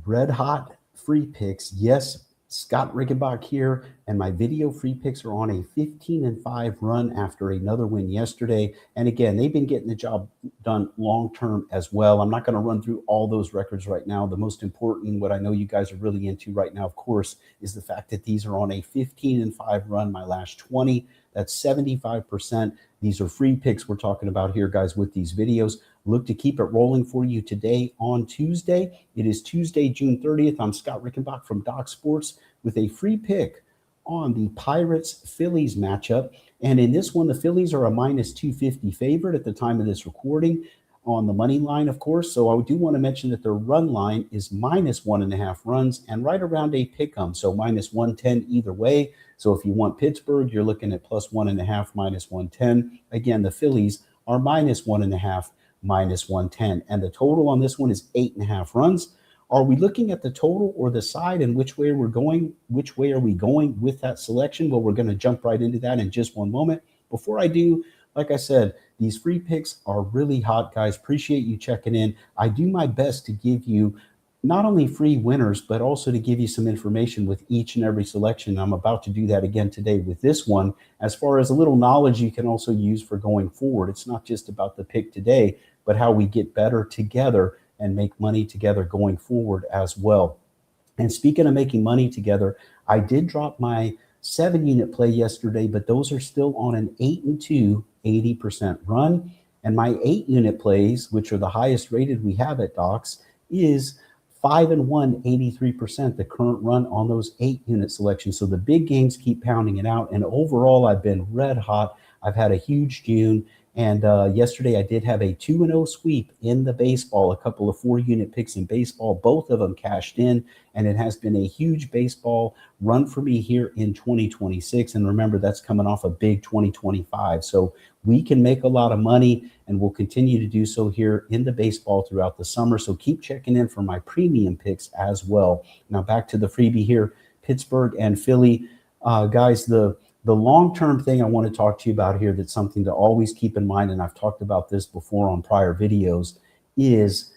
red hot free picks. Yes, Scott Rickenbach here, and my video free picks are on a 15-5 run after another win yesterday. And again, they've been getting the job done long term as well. I'm not going to run through all those records right now. The most important, what I know you guys are really into right now, of course, is the fact that these are on a 15-5 run. My last 20, that's 75%. These are free picks we're talking about here, guys, with these videos. Look to keep it rolling for you today on Tuesday. It is Tuesday, June 30th. I'm Scott Rickenbach from Doc Sports with a free pick on the Pirates-Phillies matchup. And in this one, the Phillies are a minus 250 favorite at the time of this recording on the money line, of course. So I do want to mention that their run line is minus 1.5 runs and right around a pick 'em. So minus 110 either way. So if you want Pittsburgh, you're looking at plus 1.5, minus 110. Again, the Phillies are minus 1.5, minus 110. And the total on this one is 8.5 runs. Are we looking at the total or the side and which way we're going? Which way are we going with that selection? Well, we're going to jump right into that in just one moment. Before I do, like I said, these free picks are really hot, guys. Appreciate you checking in. I do my best to give you not only free winners, but also to give you some information with each and every selection. I'm about to do that again today with this one, as far as a little knowledge you can also use for going forward. It's not just about the pick today, but how we get better together and make money together going forward as well. And speaking of making money together, I did drop my 7-unit play yesterday, but those are still on an 8-2, 80% run. And my 8-unit plays, which are the highest rated we have at Docs, is 5-1, 83%, the current run on those 8-unit selections. So the big games keep pounding it out. And overall, I've been red hot. I've had a huge June. And yesterday I did have a 2-0 sweep in the baseball, a couple of 4-unit picks in baseball. Both of them cashed in, and it has been a huge baseball run for me here in 2026. And remember, that's coming off a big 2025. So we can make a lot of money, and we'll continue to do so here in the baseball throughout the summer. So keep checking in for my premium picks as well. Now back to the freebie here, Pittsburgh and Philly. Guys, the long-term thing I want to talk to you about here, that's something to always keep in mind, and I've talked about this before on prior videos, is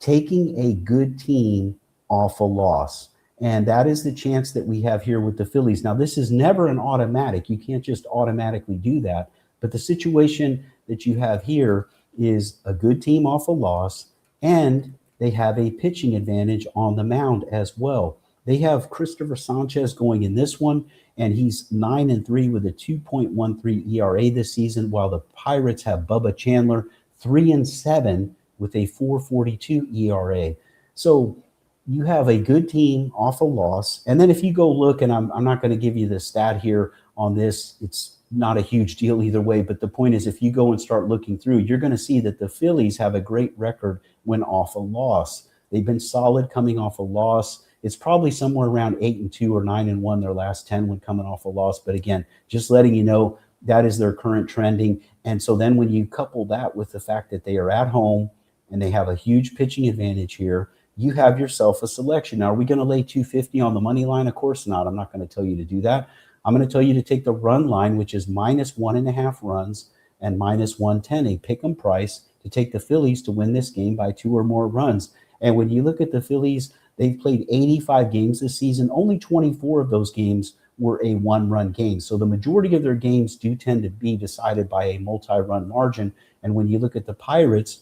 taking a good team off a loss. And that is the chance that we have here with the Phillies. Now, this is never an automatic. You can't just automatically do that. But the situation that you have here is a good team off a loss, and they have a pitching advantage on the mound as well. They have Christopher Sanchez going in this one, and he's 9-3 with a 2.13 ERA this season, while the Pirates have Bubba Chandler 3-7 with a 4.42 ERA. So you have a good team off a loss. And then if you go look, and I'm not going to give you the stat here on this, it's not a huge deal either way, but the point is, if you go and start looking through, you're going to see that the Phillies have a great record when off a loss. They've been solid coming off a loss. It's probably somewhere around 8-2 or 9-1 their last 10 when coming off a loss. But again, just letting you know that is their current trending. And so then when you couple that with the fact that they are at home and they have a huge pitching advantage here, you have yourself a selection. Now, are we going to lay 250 on the money line? Of course not. I'm not going to tell you to do that. I'm going to tell you to take the run line, which is minus 1.5 runs and minus 110, a pick 'em price, to take the Phillies to win this game by 2 or more runs. And when you look at the Phillies, they've played 85 games this season. Only 24 of those games were a 1-run game. So the majority of their games do tend to be decided by a multi-run margin. And when you look at the Pirates,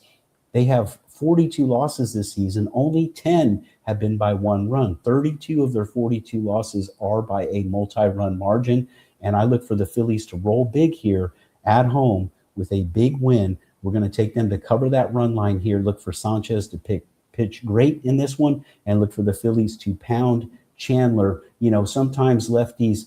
they have 42 losses this season. Only 10 have been by 1 run. 32 of their 42 losses are by a multi-run margin. And I look for the Phillies to roll big here at home with a big win. We're going to take them to cover that run line here. Look for Sanchez to pitch great in this one, and look for the Phillies to pound Chandler. You know, sometimes lefties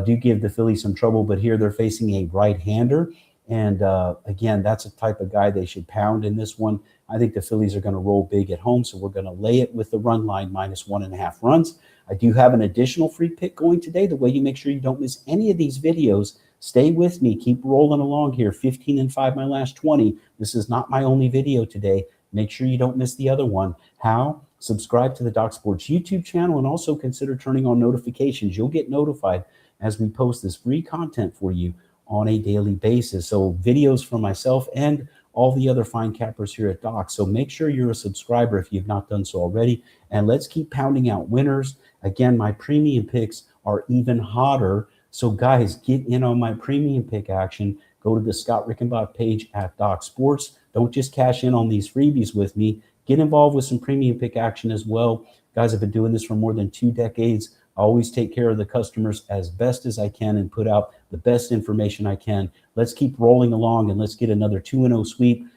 do give the Phillies some trouble, but here they're facing a right-hander. And again, that's a type of guy they should pound in this one. I think the Phillies are going to roll big at home, so we're going to lay it with the run line minus 1.5 runs. I do have an additional free pick going today. The way you make sure you don't miss any of these videos, stay with me. Keep rolling along here. 15-5 my last 20. This is not my only video today. Make sure you don't miss the other one. How? Subscribe to the Doc Sports YouTube channel, and also consider turning on notifications. You'll get notified as we post this free content for you on a daily basis. So videos from myself and all the other fine cappers here at Doc. So make sure you're a subscriber if you've not done so already. And let's keep pounding out winners. Again, my premium picks are even hotter. So guys, get in on my premium pick action. Go to the Scott Rickenbach page at Doc Sports. Don't just cash in on these freebies with me. Get involved with some premium pick action as well. Guys, I've been doing this for more than 2 decades. I always take care of the customers as best as I can and put out the best information I can. Let's keep rolling along, and let's get another 2-0 sweep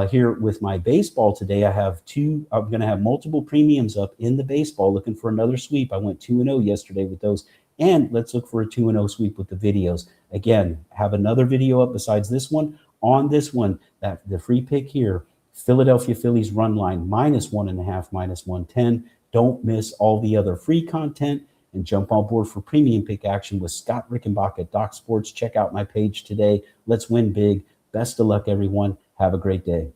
here with my baseball today. I'm going to have multiple premiums up in the baseball, looking for another sweep. I went 2-0 yesterday with those, and let's look for a 2-0 sweep with the videos. Again, have another video up besides this one. On this one, the free pick here, Philadelphia Phillies run line -1.5, -110. Don't miss all the other free content, and jump on board for premium pick action with Scott Rickenbach at Doc Sports. Check out my page today. Let's win big. Best of luck, everyone. Have a great day.